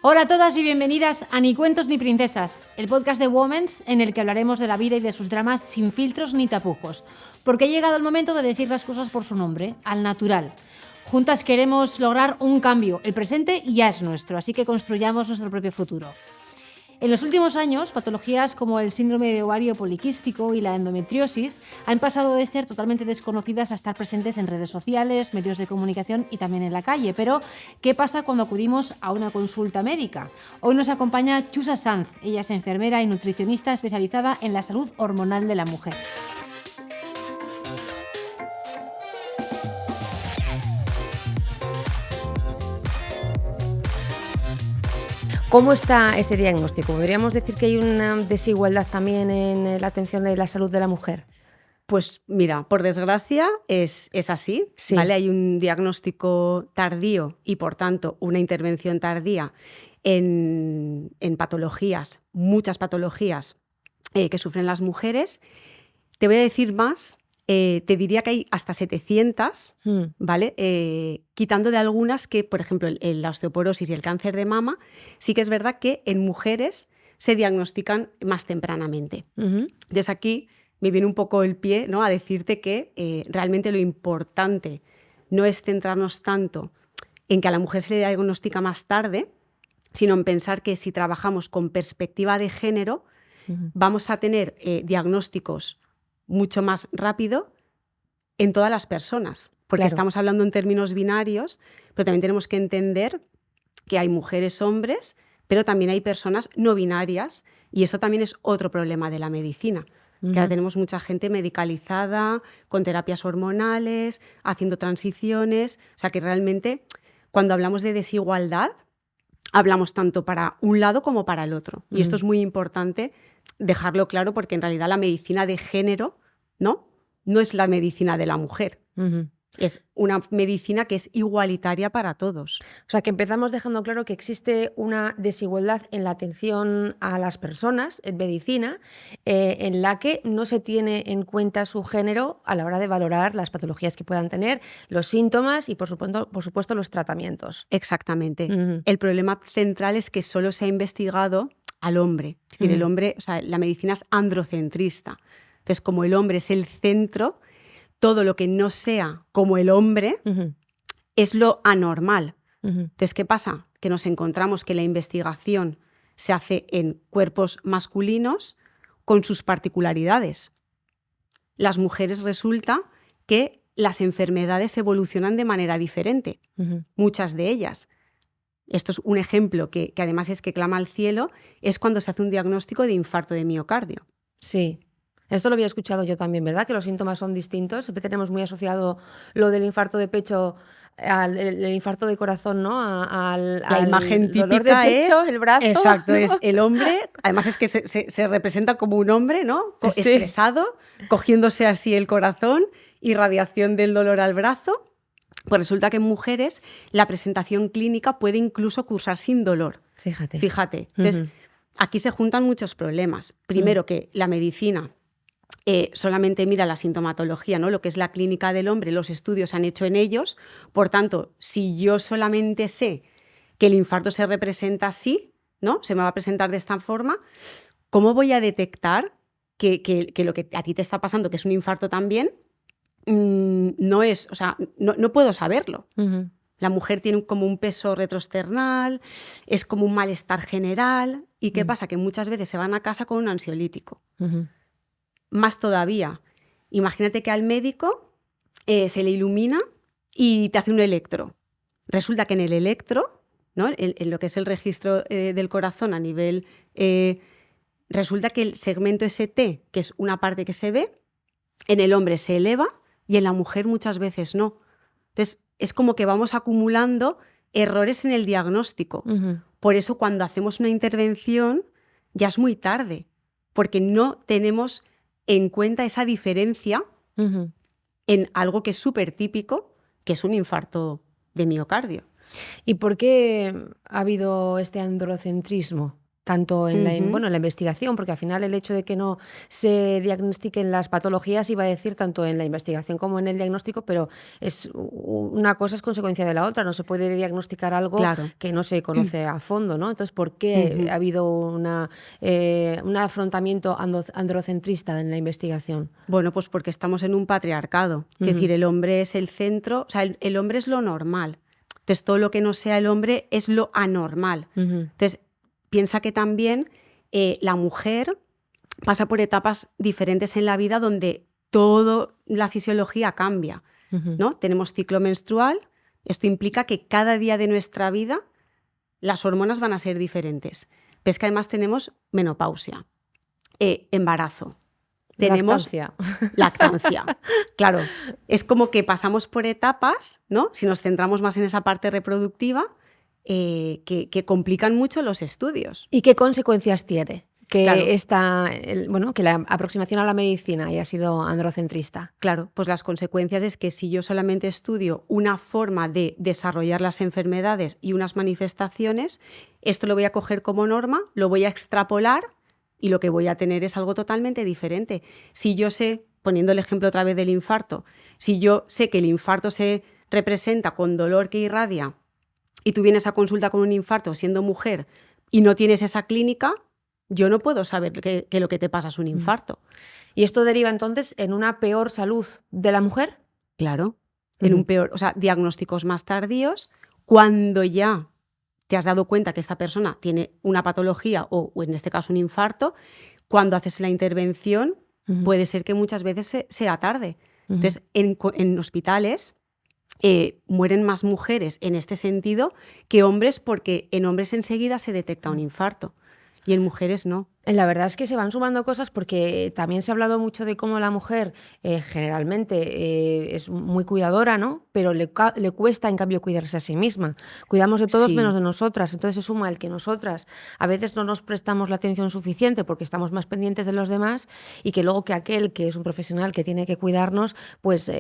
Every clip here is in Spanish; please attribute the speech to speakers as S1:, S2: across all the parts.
S1: Hola a todas y bienvenidas a Ni Cuentos ni Princesas, el podcast de Womens en el que hablaremos de la vida y de sus dramas sin filtros ni tapujos, porque ha llegado el momento de decir las cosas por su nombre, al natural. Juntas queremos lograr un cambio, el presente ya es nuestro, así que construyamos nuestro propio futuro. En los últimos años, patologías como el síndrome de ovario poliquístico y la endometriosis han pasado de ser totalmente desconocidas a estar presentes en redes sociales, medios de comunicación y también en la calle. Pero, ¿qué pasa cuando acudimos a una consulta médica? Hoy nos acompaña Chusa Sanz. Ella es enfermera y nutricionista especializada en la salud hormonal de la mujer.
S2: ¿Cómo está ese diagnóstico? ¿Podríamos decir que hay una desigualdad también en la atención de la salud de la mujer?
S3: Pues mira, por desgracia es así,
S2: Sí.
S3: ¿vale? Hay un diagnóstico tardío y, por tanto, una intervención tardía en patologías, muchas patologías que sufren las mujeres. Te voy a decir más, te diría que hay hasta 700, ¿vale? Quitando de algunas que, por ejemplo, la osteoporosis y el cáncer de mama, sí que es verdad que en mujeres se diagnostican más tempranamente. Desde aquí me viene un poco el pie, ¿no?, a decirte que realmente lo importante no es centrarnos tanto en que a la mujer se le diagnostica más tarde, sino en pensar que si trabajamos con perspectiva de género, vamos a tener diagnósticos mucho más rápido en todas las personas, porque
S2: Claro.
S3: estamos hablando en términos binarios, pero también tenemos que entender que hay mujeres, hombres, pero también hay personas no binarias, y eso también es otro problema de la medicina. Que ahora tenemos mucha gente medicalizada, con terapias hormonales, haciendo transiciones. O sea que realmente cuando hablamos de desigualdad, hablamos tanto para un lado como para el otro. Y esto es muy importante dejarlo claro, porque en realidad la medicina de género no es la medicina de la mujer. Es una medicina que es igualitaria para todos.
S2: O sea, que empezamos dejando claro que existe una desigualdad en la atención a las personas en medicina, en la que no se tiene en cuenta su género a la hora de valorar las patologías que puedan tener, los síntomas y, por supuesto, los tratamientos.
S3: Exactamente. El problema central es que solo se ha investigado al hombre. Es decir, el hombre, o sea, la medicina es androcentrista. Entonces, como el hombre es el centro, todo lo que no sea como el hombre es lo anormal. Entonces, ¿qué pasa? Que nos encontramos que la investigación se hace en cuerpos masculinos con sus particularidades. Las mujeres resulta que las enfermedades evolucionan de manera diferente, muchas de ellas. Esto es un ejemplo que además es que clama al cielo, es cuando se hace un diagnóstico de infarto de miocardio.
S2: Sí. Esto lo había escuchado yo también, ¿verdad? Que los síntomas son distintos. Siempre tenemos muy asociado lo del infarto de pecho al el infarto de corazón, ¿no?
S3: La imagen típica
S2: dolor de pecho,
S3: es,
S2: el brazo.
S3: exacto,
S2: ¿no?
S3: es el hombre, además es que se representa como un hombre, ¿no?
S2: Sí.
S3: Estresado, cogiéndose así el corazón, irradiación del dolor al brazo. Pues resulta que en mujeres la presentación clínica puede incluso cursar sin dolor. Fíjate. Entonces, aquí se juntan muchos problemas. Primero, que la medicina solamente mira la sintomatología, ¿no? Lo que es la clínica del hombre, los estudios se han hecho en ellos. Por tanto, si yo solamente sé que el infarto se representa así, ¿no? Se me va a presentar de esta forma, ¿cómo voy a detectar que lo que a ti te está pasando, que es un infarto también, no es, o sea, no puedo saberlo? La mujer tiene como un peso retroesternal, es como un malestar general. ¿Y qué pasa? Que muchas veces se van a casa con un ansiolítico. Más todavía, imagínate que al médico se le ilumina y te hace un electro. Resulta que en el electro, ¿no?, en lo que es el registro del corazón a nivel, resulta que el segmento ST, que es una parte que se ve, en el hombre se eleva y en la mujer muchas veces no. Entonces, es como que vamos acumulando errores en el diagnóstico. Por eso, cuando hacemos una intervención, ya es muy tarde, porque no tenemos en cuenta esa diferencia en algo que es súper típico, que es un infarto de miocardio.
S2: ¿Y por qué ha habido este androcentrismo? tanto en la investigación, porque al final el hecho de que no se diagnostiquen las patologías iba a decir tanto en la investigación como en el diagnóstico, pero una cosa es consecuencia de la otra, no se puede diagnosticar algo que no se conoce a fondo, ¿no? Entonces, ¿por qué ha habido un afrontamiento androcentrista en la investigación?
S3: Bueno, pues porque estamos en un patriarcado, es decir, el hombre es el centro, o sea, el hombre es lo normal, entonces todo lo que no sea el hombre es lo anormal. Entonces, piensa que también la mujer pasa por etapas diferentes en la vida donde toda la fisiología cambia, ¿no? Tenemos ciclo menstrual, esto implica que cada día de nuestra vida las hormonas van a ser diferentes. Pero es que además tenemos menopausia, embarazo, tenemos lactancia. Claro, es como que pasamos por etapas, ¿no? Si nos centramos más en esa parte reproductiva, que complican mucho los estudios.
S2: ¿Y qué consecuencias tiene que que la aproximación a la medicina haya sido androcentrista?
S3: Claro, pues las consecuencias es que si yo solamente estudio una forma de desarrollar las enfermedades y unas manifestaciones, esto lo voy a coger como norma, lo voy a extrapolar y lo que voy a tener es algo totalmente diferente. Si yo sé, poniendo el ejemplo otra vez del infarto, si yo sé que el infarto se representa con dolor que irradia y tú vienes a consulta con un infarto siendo mujer y no tienes esa clínica, yo no puedo saber que lo que te pasa es un infarto.
S2: ¿Y esto deriva entonces en una peor salud de la mujer?
S3: Claro, en un peor, o sea, diagnósticos más tardíos, cuando ya te has dado cuenta que esta persona tiene una patología o en este caso un infarto, cuando haces la intervención puede ser que muchas veces sea tarde. Entonces, en hospitales mueren más mujeres en este sentido que hombres, porque en hombres enseguida se detecta un infarto y en mujeres no.
S2: La verdad es que se van sumando cosas porque también se ha hablado mucho de cómo la mujer generalmente es muy cuidadora, ¿no? Pero le cuesta, en cambio, cuidarse a sí misma. Cuidamos de todos menos de nosotras. Entonces se suma el que nosotras a veces no nos prestamos la atención suficiente porque estamos más pendientes de los demás y que luego que aquel que es un profesional que tiene que cuidarnos, pues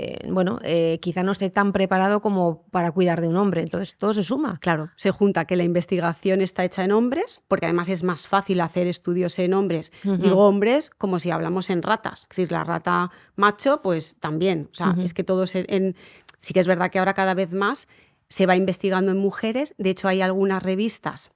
S2: quizá no esté tan preparado como para cuidar de un hombre. Entonces todo se suma.
S3: Claro, se junta que la investigación está hecha en hombres, porque además es más fácil hacer estudios en hombres. Digo hombres como si hablamos en ratas. Es decir, la rata macho, pues también. O sea, es que todos sí que es verdad que ahora cada vez más se va investigando en mujeres. De hecho, hay algunas revistas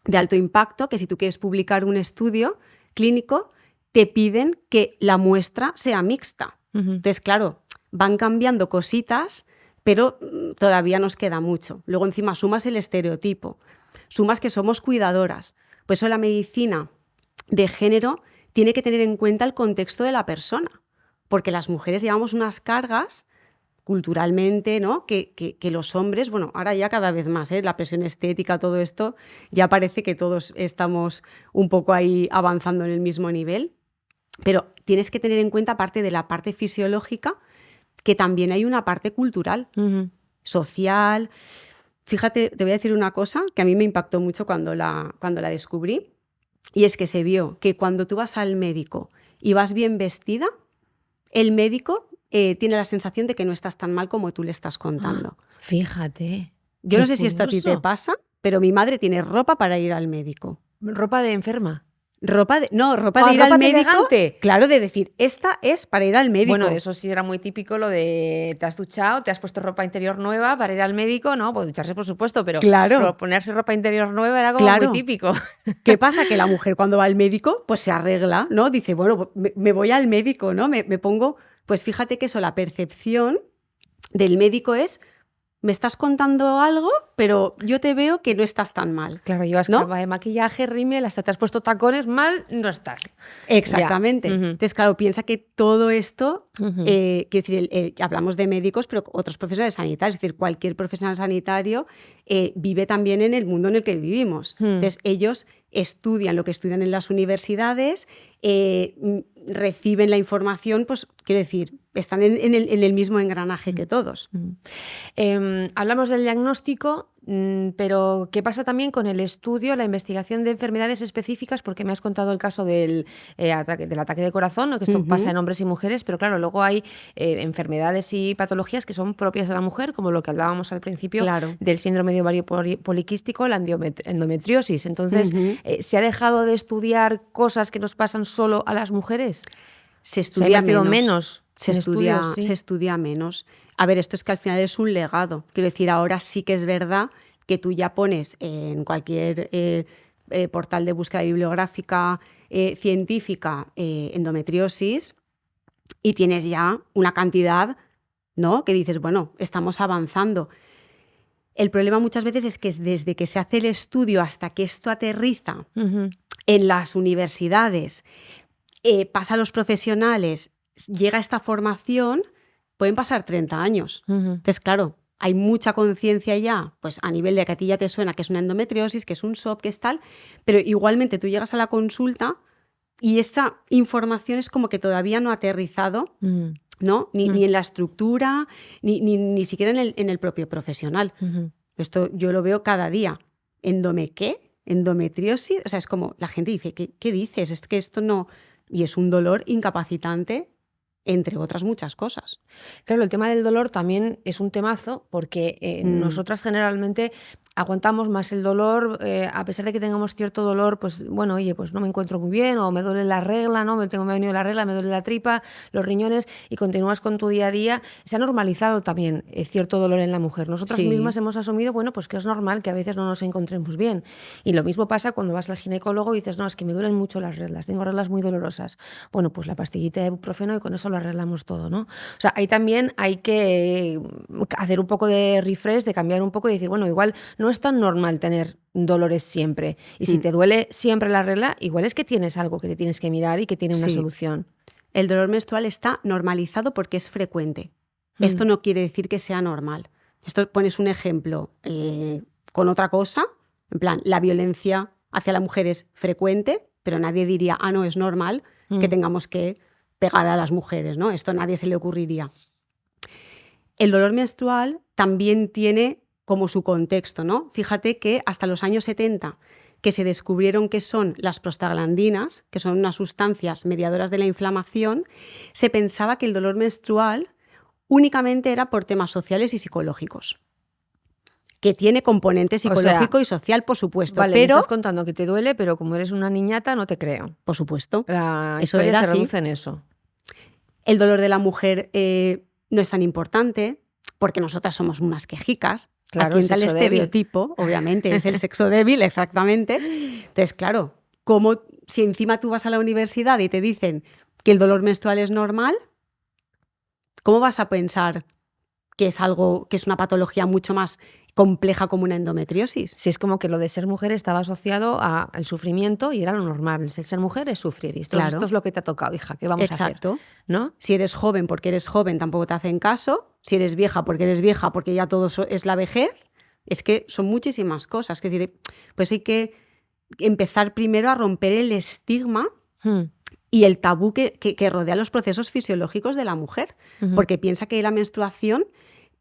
S3: de alto impacto que si tú quieres publicar un estudio clínico, te piden que la muestra sea mixta. Entonces, claro, van cambiando cositas, pero todavía nos queda mucho. Luego encima sumas el estereotipo, sumas que somos cuidadoras. Pues eso la medicina de género tiene que tener en cuenta el contexto de la persona, porque las mujeres llevamos unas cargas culturalmente, ¿no? que los hombres, bueno, ahora ya cada vez más, la presión estética, todo esto, ya parece que todos estamos un poco ahí avanzando en el mismo nivel, pero tienes que tener en cuenta, aparte de la parte fisiológica, que también hay una parte cultural, social. Fíjate, te voy a decir una cosa que a mí me impactó mucho cuando la descubrí, y es que se vio que cuando tú vas al médico y vas bien vestida, el médico tiene la sensación de que no estás tan mal como tú le estás contando.
S2: Fíjate.
S3: Yo no sé si esto a ti te pasa, pero mi madre tiene ropa para ir al médico.
S2: ¿Ropa de enferma?
S3: Ropa de ir al médico.
S2: Elegante.
S3: Claro, de decir, esta es para ir al médico.
S2: Bueno, eso sí era muy típico, lo de te has duchado, te has puesto ropa interior nueva para ir al médico, ¿no? Pues ducharse, por supuesto, pero ponerse ropa interior nueva era como muy típico.
S3: ¿Qué pasa? Que la mujer cuando va al médico, pues se arregla, ¿no? Dice, bueno, me voy al médico, ¿no? Me pongo. Pues fíjate que eso, la percepción del médico es: me estás contando algo, pero yo te veo que no estás tan mal.
S2: Claro, llevas capa de maquillaje, rímel, hasta te has puesto tacones, mal no estás.
S3: Exactamente. Entonces, claro, piensa que todo esto, quiero decir, hablamos de médicos, pero otros profesionales sanitarios, es decir, cualquier profesional sanitario vive también en el mundo en el que vivimos. Entonces, ellos estudian lo que estudian en las universidades, reciben la información, pues quiero decir, están en el mismo engranaje que todos.
S2: Hablamos del diagnóstico, pero ¿qué pasa también con el estudio, la investigación de enfermedades específicas? Porque me has contado el caso del ataque de corazón, ¿no? Que esto pasa en hombres y mujeres, pero claro, luego hay enfermedades y patologías que son propias de la mujer, como lo que hablábamos al principio del síndrome de ovario poliquístico, la endometriosis. Entonces, ¿se ha dejado de estudiar cosas que nos pasan solo a las mujeres?
S3: Se estudia
S2: menos.
S3: Se estudia menos. A ver, esto es que al final es un legado. Quiero decir, ahora sí que es verdad que tú ya pones en cualquier portal de búsqueda bibliográfica científica endometriosis y tienes ya una cantidad, ¿no? Que dices, bueno, estamos avanzando. El problema muchas veces es que desde que se hace el estudio hasta que esto aterriza en las universidades, pasa a los profesionales, llega esta formación, pueden pasar 30 años. Entonces, claro, hay mucha conciencia ya, pues a nivel de que a ti ya te suena que es una endometriosis, que es un SOP, que es tal, pero igualmente tú llegas a la consulta y esa información es como que todavía no ha aterrizado, ¿no? Ni en la estructura, ni siquiera en el propio profesional. Esto yo lo veo cada día. ¿Endometriosis? O sea, es como la gente dice, ¿qué dices? Es que esto no... Y es un dolor incapacitante, entre otras muchas cosas.
S2: Claro, el tema del dolor también es un temazo porque nosotras generalmente aguantamos más el dolor, a pesar de que tengamos cierto dolor, pues bueno, oye, pues no me encuentro muy bien o me duele la regla, ¿no? Me ha venido la regla, me duele la tripa, los riñones y continúas con tu día a día. Se ha normalizado también cierto dolor en la mujer. Nosotras mismas hemos asumido, bueno, pues que es normal que a veces no nos encontremos bien. Y lo mismo pasa cuando vas al ginecólogo y dices, no, es que me duelen mucho las reglas, tengo reglas muy dolorosas. Bueno, pues la pastillita de ibuprofeno y con eso lo arreglamos todo, ¿no? O sea, ahí también hay que hacer un poco de refresh, de cambiar un poco y decir, bueno, igual no es tan normal tener dolores siempre. Y si te duele siempre la regla, igual es que tienes algo que te tienes que mirar y que tiene una solución.
S3: El dolor menstrual está normalizado porque es frecuente. Esto no quiere decir que sea normal. Esto pones un ejemplo con otra cosa, en plan, la violencia hacia la mujer es frecuente, pero nadie diría, no, es normal que tengamos que pegar a las mujeres, ¿no? Esto a nadie se le ocurriría. El dolor menstrual también tiene como su contexto, ¿no? Fíjate que hasta los años 70, que se descubrieron que son las prostaglandinas, que son unas sustancias mediadoras de la inflamación, se pensaba que el dolor menstrual únicamente era por temas sociales y psicológicos. Que tiene componente psicológico y social, por supuesto.
S2: Vale,
S3: pero
S2: me estás contando que te duele, pero como eres una niñata, no te creo.
S3: Por supuesto.
S2: La historia se reduce en eso.
S3: El dolor de la mujer no es tan importante, porque nosotras somos unas quejicas.
S2: Claro,
S3: aquí entra el estereotipo, obviamente, es el sexo débil, exactamente. Entonces, claro, como si encima tú vas a la universidad y te dicen que el dolor menstrual es normal, ¿cómo vas a pensar que es algo, que es una patología mucho más compleja como una endometriosis?
S2: Sí, es como que lo de ser mujer estaba asociado al sufrimiento y era lo normal. El ser mujer es sufrir. Y esto es lo que te ha tocado, hija. ¿Qué vamos a hacer?
S3: Exacto.
S2: ¿No?
S3: Si eres joven porque eres joven, tampoco te hacen caso. Si eres vieja porque ya todo es la vejez. Es que son muchísimas cosas. Es decir, pues hay que empezar primero a romper el estigma y el tabú que rodea los procesos fisiológicos de la mujer. Porque piensa que la menstruación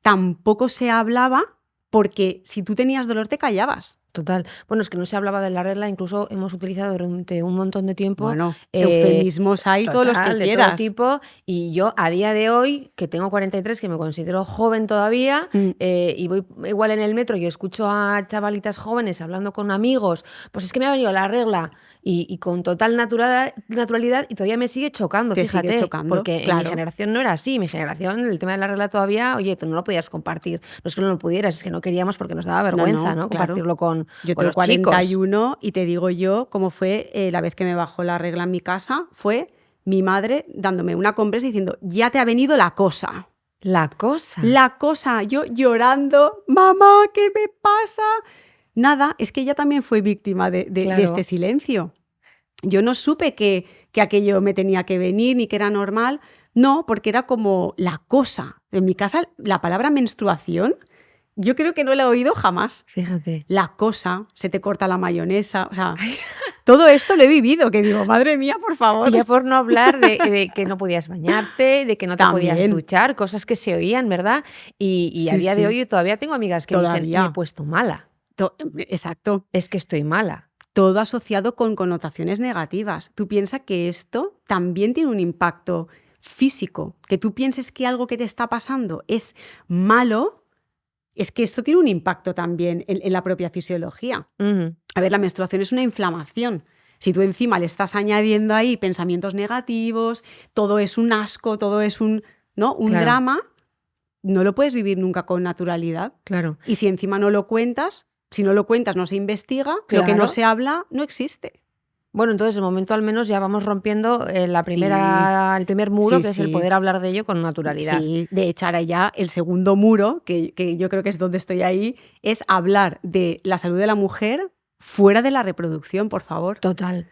S3: tampoco se hablaba, porque si tú tenías dolor te callabas.
S2: Total. Bueno, es que no se hablaba de la regla, incluso hemos utilizado durante un montón de tiempo.
S3: Bueno, eufemismos hay todos los que
S2: de
S3: quieras.
S2: Todo tipo. Y yo, a día de hoy, que tengo 43, que me considero joven todavía, y voy igual en el metro y escucho a chavalitas jóvenes hablando con amigos, pues es que me ha venido la regla. Y con total naturalidad, y todavía me sigue chocando, fíjate.
S3: Sigue chocando,
S2: porque en mi generación no era así. Mi generación, el tema de la regla todavía, oye, tú no lo podías compartir. No es que no lo pudieras, es que no queríamos porque nos daba vergüenza, ¿no? Compartirlo con
S3: yo
S2: con
S3: tengo
S2: los
S3: 41
S2: chicos.
S3: Y te digo yo cómo fue la vez que me bajó la regla en mi casa, fue mi madre dándome una compresa y diciendo, ya te ha venido la cosa.
S2: ¿La cosa?
S3: La cosa, yo llorando, mamá, ¿qué me pasa? Nada, es que ella también fue víctima de este silencio. Yo no supe que aquello me tenía que venir ni que era normal, no, porque era como la cosa. En mi casa la palabra menstruación yo creo que no la he oído jamás.
S2: Fíjate.
S3: La cosa, se te corta la mayonesa, o sea, todo esto lo he vivido, que digo, madre mía, por favor.
S2: Y ya por no hablar de que no podías bañarte, de que no te podías duchar, cosas que se oían, ¿verdad? Y a día de hoy yo todavía tengo amigas que dicen, me he puesto mala.
S3: Exacto.
S2: Es que estoy mala.
S3: Todo asociado con connotaciones negativas. Tú piensas que esto también tiene un impacto físico. Que tú pienses que algo que te está pasando es malo, es que esto tiene un impacto también en la propia fisiología. A ver, la menstruación es una inflamación. Si tú encima le estás añadiendo ahí pensamientos negativos, todo es un asco, todo es un drama, no lo puedes vivir nunca con naturalidad.
S2: Claro.
S3: Y si encima no lo cuentas, no se investiga, lo que no se habla no existe.
S2: Bueno, entonces de momento al menos ya vamos rompiendo el primer muro, que es el poder hablar de ello con naturalidad.
S3: Sí, de hecho ahora ya el segundo muro, que yo creo que es donde estoy ahí, es hablar de la salud de la mujer fuera de la reproducción, por favor.
S2: Total.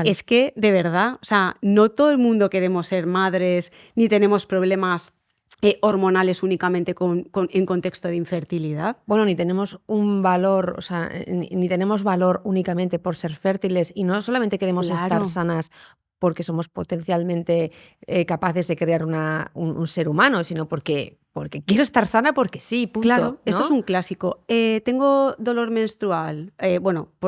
S3: Es que, de verdad, o sea, no todo el mundo queremos ser madres, ni tenemos problemas hormonales únicamente en contexto de infertilidad.
S2: Bueno, ni tenemos un valor, o sea, ni tenemos valor únicamente por ser fértiles, y no solamente queremos estar sanas porque somos potencialmente capaces de crear un ser humano, sino porque quiero estar sana porque sí, punto.
S3: Claro,
S2: ¿no?
S3: Esto es un clásico. Tengo dolor menstrual.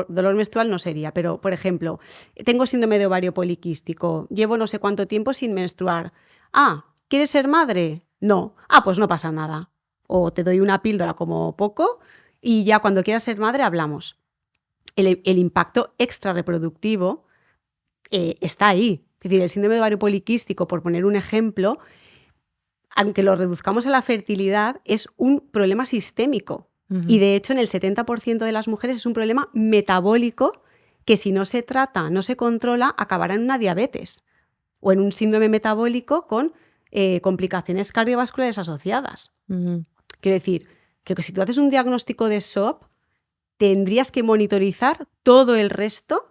S3: Dolor menstrual no sería, pero, por ejemplo, tengo síndrome de ovario poliquístico. Llevo no sé cuánto tiempo sin menstruar. ¿Quieres ser madre? No. Pues no pasa nada. O te doy una píldora como poco y ya cuando quieras ser madre hablamos. El impacto extrarreproductivo está ahí. Es decir, el síndrome de ovario poliquístico, por poner un ejemplo, aunque lo reduzcamos a la fertilidad, es un problema sistémico. Y de hecho, en el 70% de las mujeres es un problema metabólico que si no se trata, no se controla, acabará en una diabetes o en un síndrome metabólico con complicaciones cardiovasculares asociadas. Quiero decir, que si tú haces un diagnóstico de SOP, tendrías que monitorizar todo el resto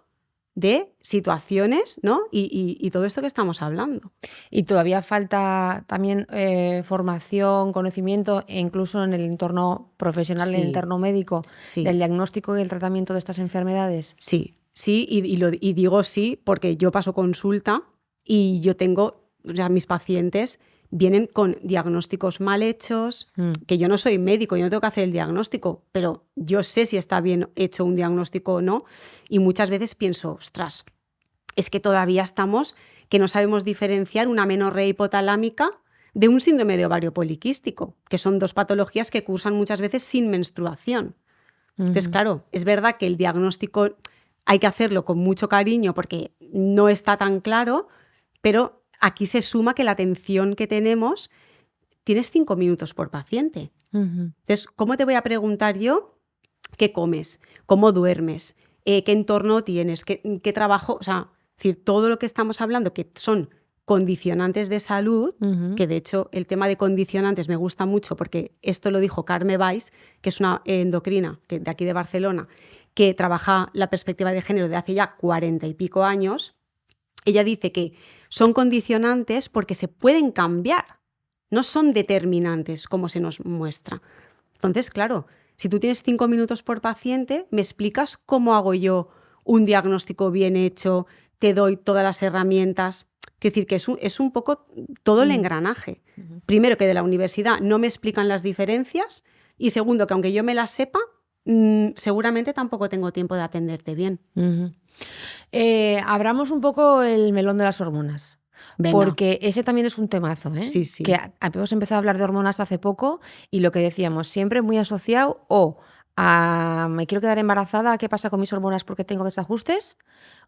S3: de situaciones, ¿no? Y todo esto que estamos hablando.
S2: Y todavía falta también formación, conocimiento, e incluso en el entorno profesional, en el entorno médico, del diagnóstico y el tratamiento de estas enfermedades.
S3: Sí, y digo sí porque yo paso consulta y yo tengo, mis pacientes vienen con diagnósticos mal hechos, que yo no soy médico, yo no tengo que hacer el diagnóstico, pero yo sé si está bien hecho un diagnóstico o no, y muchas veces pienso, ostras, es que todavía estamos que no sabemos diferenciar una amenorrea hipotalámica de un síndrome de ovario poliquístico, que son dos patologías que cursan muchas veces sin menstruación. Entonces, claro, es verdad que el diagnóstico hay que hacerlo con mucho cariño porque no está tan claro, pero aquí se suma que la atención que tenemos, tienes 5 minutos por paciente. Entonces, ¿cómo te voy a preguntar yo qué comes, cómo duermes, qué entorno tienes, qué trabajo? O sea, es decir, todo lo que estamos hablando, que son condicionantes de salud, que de hecho el tema de condicionantes me gusta mucho porque esto lo dijo Carme Valls, que es una endocrina de aquí de Barcelona, que trabaja la perspectiva de género de hace ya 40 y pico años. Ella dice que son condicionantes porque se pueden cambiar, no son determinantes como se nos muestra. Entonces, claro, si tú tienes 5 minutos por paciente, me explicas cómo hago yo un diagnóstico bien hecho, te doy todas las herramientas. Es decir, que es un poco todo el engranaje. Primero, que de la universidad no me explican las diferencias, y segundo, que aunque yo me las sepa, seguramente tampoco tengo tiempo de atenderte bien.
S2: Abramos un poco el melón de las hormonas. Venga. Porque ese también es un temazo, ¿eh?
S3: Sí.
S2: Que hemos empezado a hablar de hormonas hace poco y lo que decíamos, siempre muy asociado a me quiero quedar embarazada, ¿qué pasa con mis hormonas porque tengo desajustes?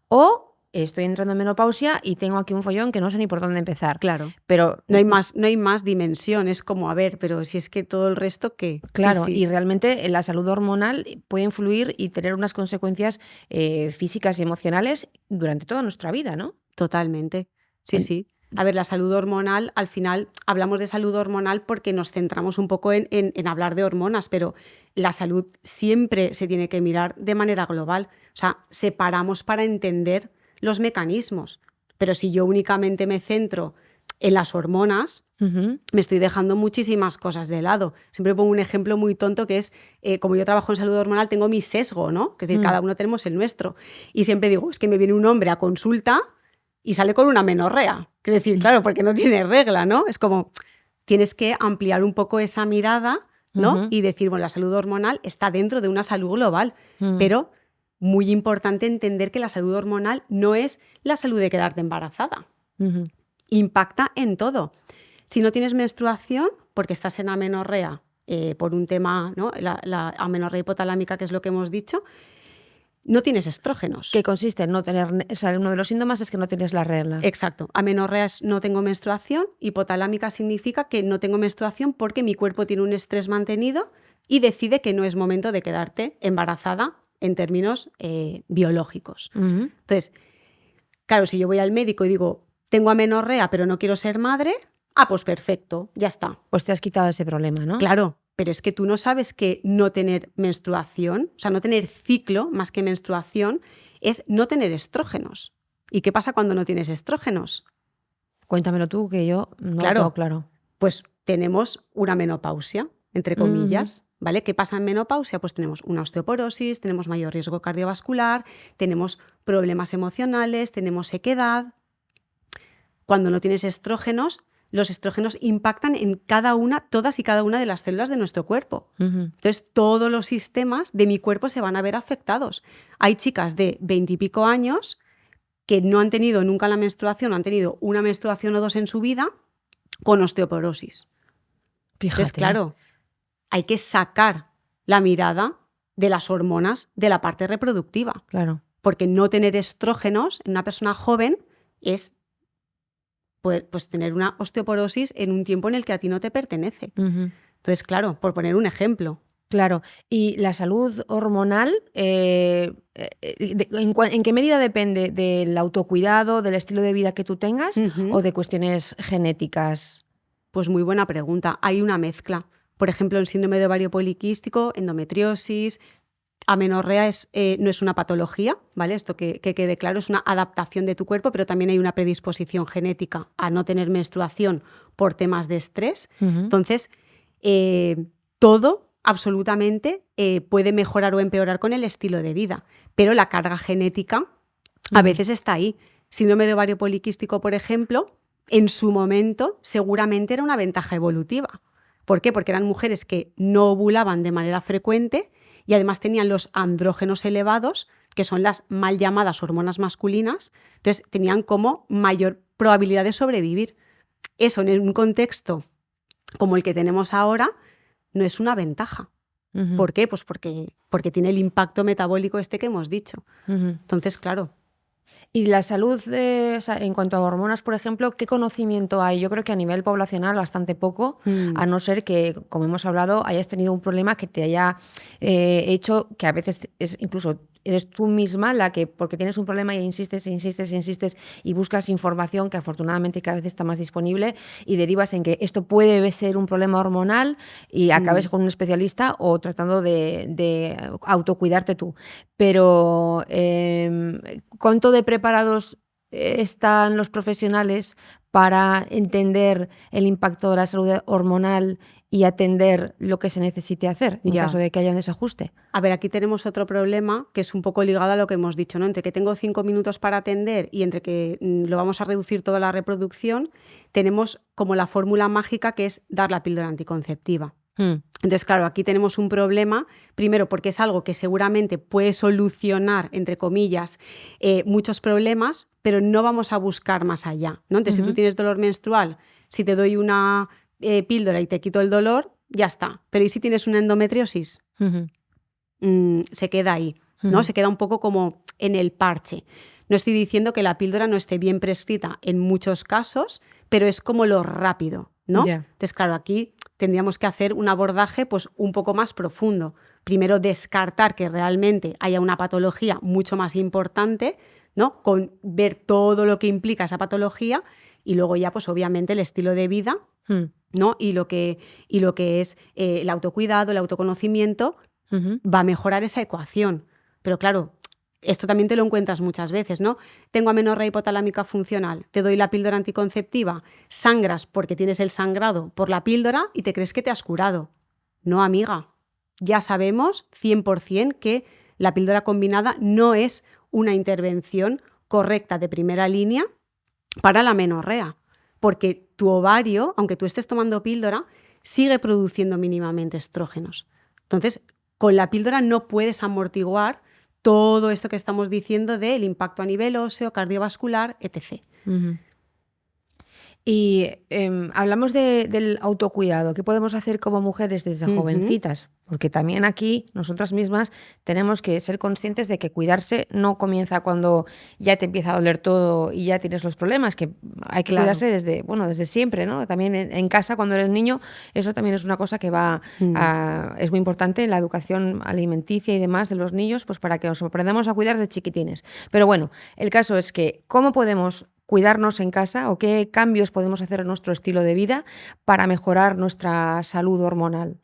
S2: O estoy entrando en menopausia y tengo aquí un follón que no sé ni por dónde empezar.
S3: Claro.
S2: Pero
S3: no hay más dimensión, es como, a ver, pero si es que todo el resto, ¿qué?
S2: Claro, sí. Y realmente la salud hormonal puede influir y tener unas consecuencias físicas y emocionales durante toda nuestra vida, ¿no?
S3: Totalmente, sí. A ver, la salud hormonal, al final hablamos de salud hormonal porque nos centramos un poco en hablar de hormonas, pero la salud siempre se tiene que mirar de manera global. O sea, separamos para entender los mecanismos. Pero si yo únicamente me centro en las hormonas me estoy dejando muchísimas cosas de lado. Siempre pongo un ejemplo muy tonto que es, como yo trabajo en salud hormonal, tengo mi sesgo, ¿no? Es decir, cada uno tenemos el nuestro. Y siempre digo, es que me viene un hombre a consulta y sale con una menorrea. Quiero decir, claro, porque no tiene regla, ¿no? Es como, tienes que ampliar un poco esa mirada, ¿no? Y decir, bueno, la salud hormonal está dentro de una salud global, pero muy importante entender que la salud hormonal no es la salud de quedarte embarazada. Impacta en todo. Si no tienes menstruación, porque estás en amenorrea, por un tema, ¿no? La amenorrea hipotalámica, que es lo que hemos dicho, no tienes estrógenos.
S2: Que consiste en no tener, o sea, uno de los síntomas es que no tienes la regla.
S3: Exacto. Amenorrea es no tengo menstruación, hipotalámica significa que no tengo menstruación porque mi cuerpo tiene un estrés mantenido y decide que no es momento de quedarte embarazada en términos biológicos. Entonces, claro, si yo voy al médico y digo, tengo amenorrea pero no quiero ser madre, pues perfecto, ya está.
S2: Pues te has quitado ese problema, ¿no?
S3: Claro, pero es que tú no sabes que no tener menstruación, o sea, no tener ciclo más que menstruación, es no tener estrógenos. ¿Y qué pasa cuando no tienes estrógenos?
S2: Cuéntamelo tú, que yo no lo tengo claro.
S3: Pues tenemos una menopausia, entre comillas, ¿vale? ¿Qué pasa en menopausia? Pues tenemos una osteoporosis, tenemos mayor riesgo cardiovascular, tenemos problemas emocionales, tenemos sequedad. Cuando no tienes estrógenos, los estrógenos impactan en todas y cada una de las células de nuestro cuerpo. Entonces, todos los sistemas de mi cuerpo se van a ver afectados. Hay chicas de 20 y pico años que no han tenido nunca la menstruación, han tenido una menstruación o dos en su vida con osteoporosis.
S2: Fíjate.
S3: Entonces, claro, hay que sacar la mirada de las hormonas de la parte reproductiva.
S2: Claro.
S3: Porque no tener estrógenos en una persona joven es pues tener una osteoporosis en un tiempo en el que a ti no te pertenece. Entonces, claro, por poner un ejemplo.
S2: Claro. ¿Y la salud hormonal, en qué medida depende del autocuidado, del estilo de vida que tú tengas o de cuestiones genéticas?
S3: Pues muy buena pregunta. Hay una mezcla. Por ejemplo, el síndrome de ovario poliquístico, endometriosis, amenorrea no es una patología, ¿vale? Esto que quede claro, es una adaptación de tu cuerpo, pero también hay una predisposición genética a no tener menstruación por temas de estrés. Entonces, todo absolutamente puede mejorar o empeorar con el estilo de vida, pero la carga genética a veces está ahí. Síndrome de ovario poliquístico, por ejemplo, en su momento seguramente era una ventaja evolutiva. ¿Por qué? Porque eran mujeres que no ovulaban de manera frecuente y además tenían los andrógenos elevados, que son las mal llamadas hormonas masculinas, entonces tenían como mayor probabilidad de sobrevivir. Eso en un contexto como el que tenemos ahora no es una ventaja. ¿Por qué? Pues porque tiene el impacto metabólico este que hemos dicho. Entonces, claro.
S2: Y la salud, o sea, en cuanto a hormonas, por ejemplo, ¿qué conocimiento hay? Yo creo que a nivel poblacional bastante poco, a no ser que, como hemos hablado, hayas tenido un problema que te haya hecho que a veces es incluso eres tú misma la que, porque tienes un problema y insistes y buscas información que afortunadamente cada vez está más disponible y derivas en que esto puede ser un problema hormonal y acabes con un especialista o tratando de autocuidarte tú. Pero ¿cuánto de preparados están los profesionales para entender el impacto de la salud hormonal y atender lo que se necesite hacer en caso de que haya un desajuste?
S3: A ver, aquí tenemos otro problema que es un poco ligado a lo que hemos dicho, ¿no? Entre que tengo 5 minutos para atender y entre que lo vamos a reducir toda la reproducción, tenemos como la fórmula mágica que es dar la píldora anticonceptiva. Entonces, claro, aquí tenemos un problema, primero porque es algo que seguramente puede solucionar, entre comillas, muchos problemas, pero no vamos a buscar más allá, ¿no? Entonces, si tú tienes dolor menstrual, si te doy una píldora y te quito el dolor, ya está. Pero ¿y si tienes una endometriosis? Se queda ahí, ¿no? Se queda un poco como en el parche. No estoy diciendo que la píldora no esté bien prescrita en muchos casos, pero es como lo rápido, ¿no? Entonces, claro, aquí tendríamos que hacer un abordaje pues, un poco más profundo. Primero, descartar que realmente haya una patología mucho más importante, ¿no? Con ver todo lo que implica esa patología y luego ya, pues obviamente, el estilo de vida, ¿no? Y lo que es el autocuidado, el autoconocimiento, va a mejorar esa ecuación. Pero claro, esto también te lo encuentras muchas veces, ¿no? Tengo amenorrea hipotalámica funcional, te doy la píldora anticonceptiva, sangras porque tienes el sangrado por la píldora y te crees que te has curado. No, amiga, ya sabemos 100% que la píldora combinada no es una intervención correcta de primera línea para la amenorrea, porque tu ovario, aunque tú estés tomando píldora, sigue produciendo mínimamente estrógenos. Entonces, con la píldora no puedes amortiguar todo esto que estamos diciendo del impacto a nivel óseo, cardiovascular, etc.
S2: Uh-huh. Y hablamos del autocuidado. ¿Qué podemos hacer como mujeres desde jovencitas? Porque también aquí nosotras mismas tenemos que ser conscientes de que cuidarse no comienza cuando ya te empieza a doler todo y ya tienes los problemas, que hay que cuidarse desde siempre, ¿no? También en casa, cuando eres niño, eso también es una cosa que es muy importante en la educación alimenticia y demás de los niños, pues para que nos aprendamos a cuidar de chiquitines. Pero bueno, el caso es que ¿cómo podemos cuidarnos en casa o qué cambios podemos hacer en nuestro estilo de vida para mejorar nuestra salud hormonal?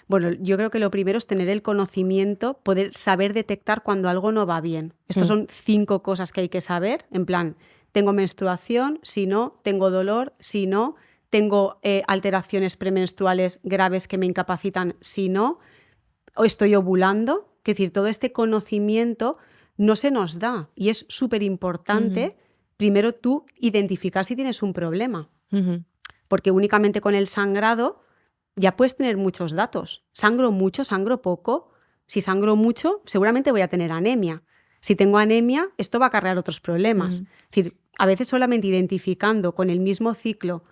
S3: Bueno, yo creo que lo primero es tener el conocimiento, poder saber detectar cuando algo no va bien. Estos son 5 cosas que hay que saber, en plan, tengo menstruación, si no, tengo dolor, si no, tengo alteraciones premenstruales graves que me incapacitan, si no, o estoy ovulando. Es decir, todo este conocimiento no se nos da y es súper importante primero tú identificar si tienes un problema, porque únicamente con el sangrado ya puedes tener muchos datos. ¿Sangro mucho? ¿Sangro poco? Si sangro mucho, seguramente voy a tener anemia. Si tengo anemia, esto va a acarrear otros problemas. Es decir, a veces solamente identificando con el mismo ciclo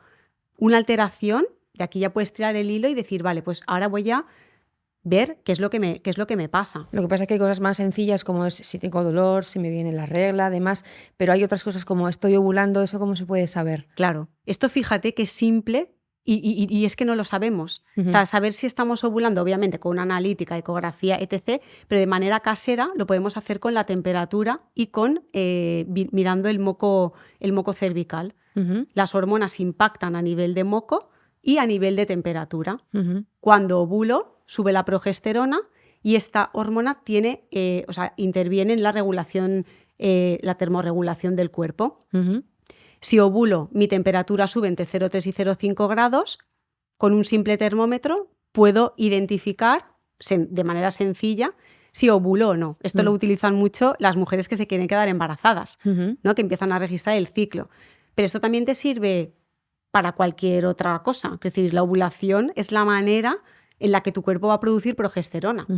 S3: una alteración, de aquí ya puedes tirar el hilo y decir, vale, pues ahora voy a ver qué es lo que me pasa.
S2: Lo que pasa es que hay cosas más sencillas como es si tengo dolor, si me viene la regla, además, pero hay otras cosas como estoy ovulando, ¿eso cómo se puede saber?
S3: Claro, esto fíjate que es simple y es que no lo sabemos. O sea, saber si estamos ovulando, obviamente, con una analítica, ecografía, etc., pero de manera casera lo podemos hacer con la temperatura y con mirando el moco cervical. Las hormonas impactan a nivel de moco y a nivel de temperatura. Cuando ovulo, sube la progesterona y esta hormona interviene en la regulación, la termorregulación del cuerpo. Si ovulo, mi temperatura sube entre 0,3 y 0,5 grados, con un simple termómetro puedo identificar de manera sencilla si ovulo o no. Esto lo utilizan mucho las mujeres que se quieren quedar embarazadas, ¿no? Que empiezan a registrar el ciclo. Pero esto también te sirve para cualquier otra cosa. Es decir, la ovulación es la manera en la que tu cuerpo va a producir progesterona,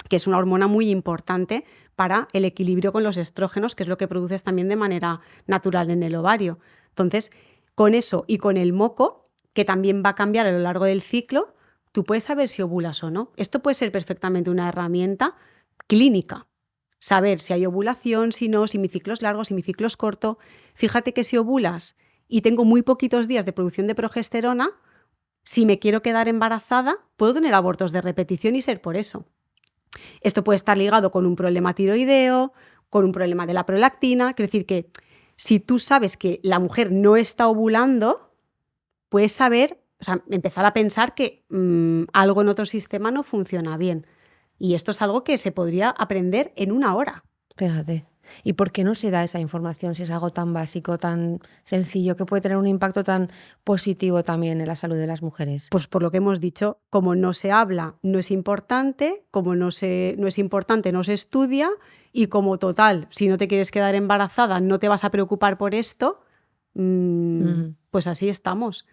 S3: que es una hormona muy importante para el equilibrio con los estrógenos, que es lo que produces también de manera natural en el ovario. Entonces, con eso y con el moco, que también va a cambiar a lo largo del ciclo, tú puedes saber si ovulas o no. Esto puede ser perfectamente una herramienta clínica. Saber si hay ovulación, si no, si mi ciclo es largo, si mi ciclo es corto. Fíjate que si ovulas y tengo muy poquitos días de producción de progesterona, si me quiero quedar embarazada, puedo tener abortos de repetición y ser por eso. Esto puede estar ligado con un problema tiroideo, con un problema de la prolactina. Quiere decir que si tú sabes que la mujer no está ovulando, puedes saber, empezar a pensar que algo en otro sistema no funciona bien. Y esto es algo que se podría aprender en 1 hora.
S2: Fíjate. ¿Y por qué no se da esa información si es algo tan básico, tan sencillo, que puede tener un impacto tan positivo también en la salud de las mujeres?
S3: Pues por lo que hemos dicho, como no se habla, no es importante, como no es importante, no se estudia, y como total, si no te quieres quedar embarazada, no te vas a preocupar por esto, pues así estamos.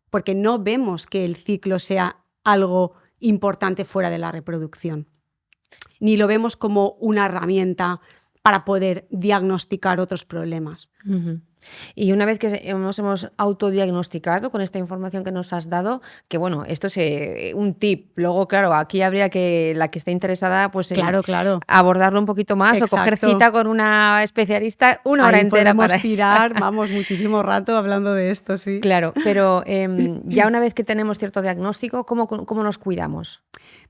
S3: Porque no vemos que el ciclo sea algo importante fuera de la reproducción. Ni lo vemos como una herramienta para poder diagnosticar otros problemas.
S2: Y una vez que hemos autodiagnosticado con esta información que nos has dado, que bueno, esto es un tip. Luego, claro, aquí habría que la que esté interesada, pues
S3: claro.
S2: abordarlo un poquito más. Exacto. O coger cita con una especialista 1 hora entera para
S3: tirar, muchísimo rato hablando de esto, sí.
S2: Claro, pero ya una vez que tenemos cierto diagnóstico, ¿cómo nos cuidamos?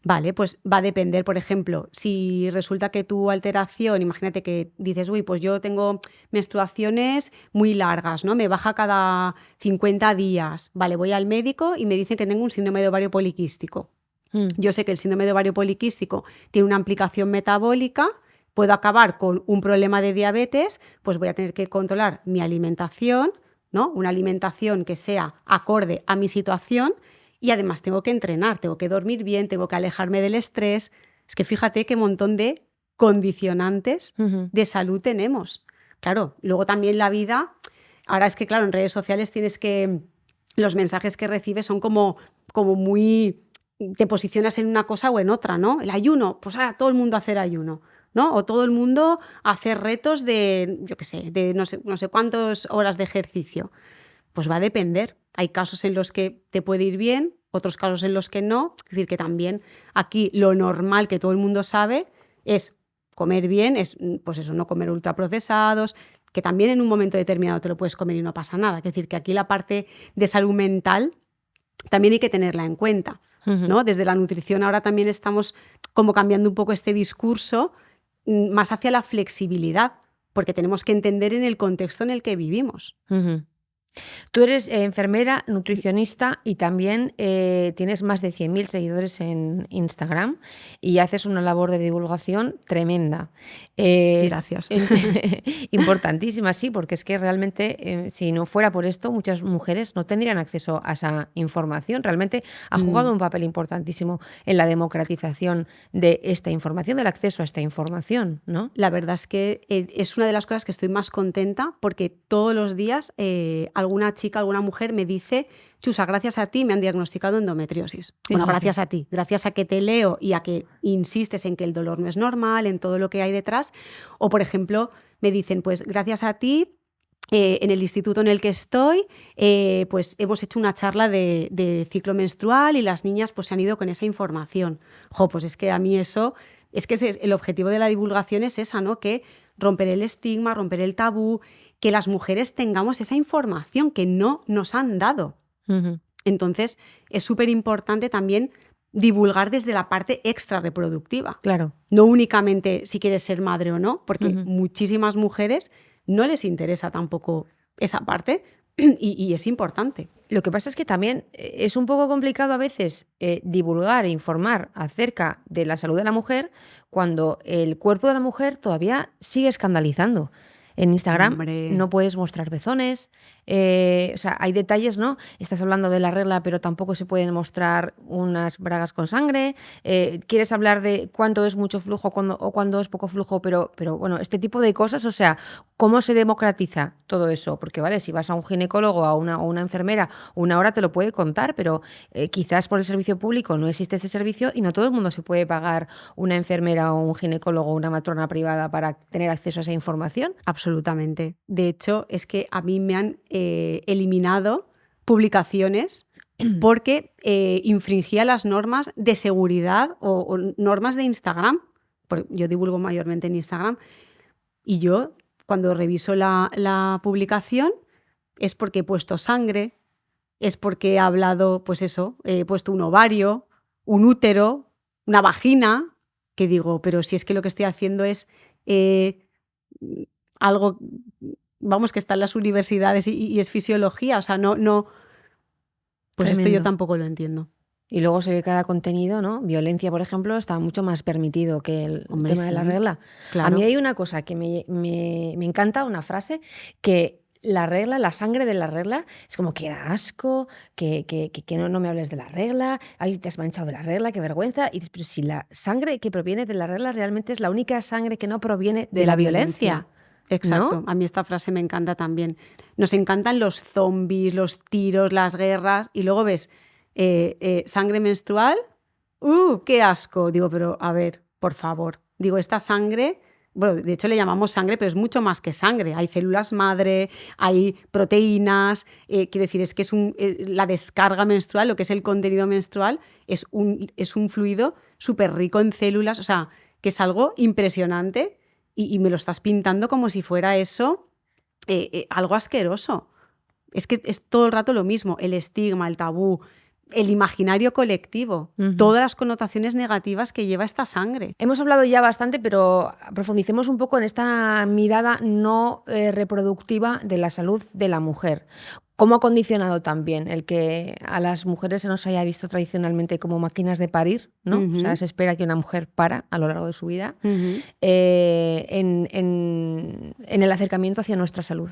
S3: Vale, pues va a depender, por ejemplo, si resulta que tu alteración, imagínate que dices, uy, pues yo tengo menstruaciones muy largas, ¿no? Me baja cada 50 días. Vale, voy al médico y me dicen que tengo un síndrome de ovario poliquístico. Yo sé que el síndrome de ovario poliquístico tiene una implicación metabólica puedo acabar con un problema de diabetes, pues voy a tener que controlar mi alimentación, ¿no? Una alimentación que sea acorde a mi situación y además tengo que entrenar, tengo que dormir bien, tengo que alejarme del estrés. Es que fíjate qué montón de condicionantes de salud tenemos. Claro, luego también la vida, ahora es que claro, en redes sociales los mensajes que recibes son como muy, te posicionas en una cosa o en otra, ¿no? El ayuno, pues ahora todo el mundo a hacer ayuno, ¿no? O todo el mundo a hacer retos de, yo qué sé, de no sé cuántas horas de ejercicio. Pues va a depender. Hay casos en los que te puede ir bien, otros casos en los que no. Es decir, que también aquí lo normal que todo el mundo sabe es comer bien, es pues eso, no comer ultraprocesados, que también en un momento determinado te lo puedes comer y no pasa nada. Es decir, que aquí la parte de salud mental también hay que tenerla en cuenta, ¿no? Desde la nutrición ahora también estamos como cambiando un poco este discurso más hacia la flexibilidad, porque tenemos que entender en el contexto en el que vivimos.
S2: Tú eres enfermera, nutricionista y también tienes más de 100.000 seguidores en Instagram y haces una labor de divulgación tremenda.
S3: Gracias.
S2: Importantísima, sí, porque es que realmente si no fuera por esto, muchas mujeres no tendrían acceso a esa información. Realmente ha jugado un papel importantísimo en la democratización de esta información, del acceso a esta información, ¿no?
S3: La verdad es que es una de las cosas que estoy más contenta porque todos los días alguna chica, alguna mujer me dice: Chusa, gracias a ti me han diagnosticado endometriosis. Bueno, gracias a ti, gracias a que te leo y a que insistes en que el dolor no es normal, en todo lo que hay detrás. O, por ejemplo, me dicen, pues gracias a ti, en el instituto en el que estoy, pues hemos hecho una charla de ciclo menstrual y las niñas pues se han ido con esa información. Pues es que a mí eso, es que el objetivo de la divulgación es esa, ¿no? Que romper el estigma, romper el tabú, que las mujeres tengamos esa información que no nos han dado. Entonces, es súper importante también divulgar desde la parte extra reproductiva.
S2: Claro.
S3: No únicamente si quieres ser madre o no, porque muchísimas mujeres no les interesa tampoco esa parte y es importante.
S2: Lo que pasa es que también es un poco complicado a veces divulgar e informar acerca de la salud de la mujer cuando el cuerpo de la mujer todavía sigue escandalizando. En Instagram no puedes mostrar pezones, o sea, hay detalles, ¿no? Estás hablando de la regla, pero tampoco se pueden mostrar unas bragas con sangre. Quieres hablar de cuánto es mucho flujo o cuándo es poco flujo, pero bueno, este tipo de cosas, o sea, ¿cómo se democratiza todo eso? Porque, vale, si vas a un ginecólogo o a una enfermera, una hora te lo puede contar, pero quizás por el servicio público no existe ese servicio y no todo el mundo se puede pagar una enfermera o un ginecólogo o una matrona privada para tener acceso a esa información.
S3: Absolutamente. De hecho, es que a mí me han eliminado publicaciones porque infringía las normas de seguridad o normas de Instagram. Yo divulgo mayormente en Instagram y yo cuando reviso la publicación es porque he puesto sangre, es porque he hablado, pues eso, he puesto un ovario, un útero, una vagina, que digo, pero si es que lo que estoy haciendo es algo, vamos, que está en las universidades y es fisiología, o sea, no, pues
S2: Tremendo.
S3: Esto yo tampoco lo entiendo.
S2: Y luego se ve cada contenido, ¿no? Violencia, por ejemplo, está mucho más permitido que el tema de la regla.
S3: Claro.
S2: A mí hay una cosa que me encanta, una frase, que la regla, la sangre de la regla, es como que da asco, que no me hables de la regla, ay, te has manchado de la regla, qué vergüenza. Y dices, pero si la sangre que proviene de la regla realmente es la única sangre que no proviene de la violencia.
S3: Exacto,
S2: ¿no?
S3: A mí esta frase me encanta también. Nos encantan los zombies, los tiros, las guerras, y luego ves sangre menstrual, qué asco. Digo, pero a ver, por favor. Digo, esta sangre, bueno, de hecho le llamamos sangre, pero es mucho más que sangre. Hay células madre, hay proteínas, quiero decir, es que es la descarga menstrual, lo que es el contenido menstrual, es un fluido súper rico en células, o sea, que es algo impresionante. Y me lo estás pintando como si fuera eso algo asqueroso. Es que es todo el rato lo mismo, el estigma, el tabú, el imaginario colectivo, todas las connotaciones negativas que lleva esta sangre.
S2: Hemos hablado ya bastante, pero profundicemos un poco en esta mirada no reproductiva de la salud de la mujer. ¿Cómo ha condicionado también el que a las mujeres se nos haya visto tradicionalmente como máquinas de parir, ¿no? O sea, se espera que una mujer para a lo largo de su vida, en el acercamiento hacia nuestra salud?